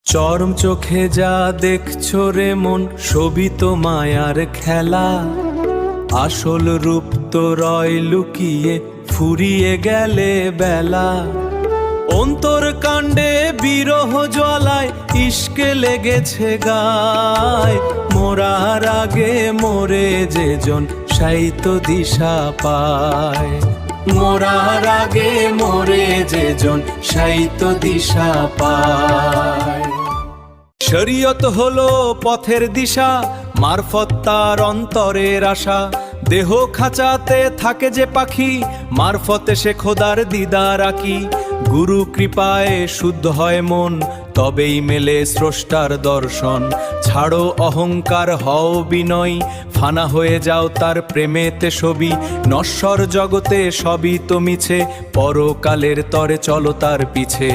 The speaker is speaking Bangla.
চরম চোখে যা দেখছো রে মন, সবই তো মায়ার খেলা। আসল রূপ তো রয় লুকিয়ে, ফুরিয়ে গেলে বেলা। অন্তর কাণ্ডে বিরহ জ্বালায়, ইশকে লেগেছে গায়। মোরার আগে মোরে যেজন, সেই তো দিশা পায়। মোরার আগে মোরে যেজন, সেই তো দিশা পায়। শরীয়ত হলো পথের দিশা, মারফত তার অন্তরের আশা। দেহ খাঁচাতে থাকে যে পাখি, মারফতে সে খোদার দিদার আঁকি। গুরু কৃপায় শুদ্ধ হয় মন, তবেই মেলে স্রষ্টার দর্শন। ছাড়ো অহংকার, হও বিনয়, ফানা হয়ে যাও তার প্রেমেতে সবই। নশ্বর জগতে সবই তো মিছে, পরকালের তরে চলো তার পিছে।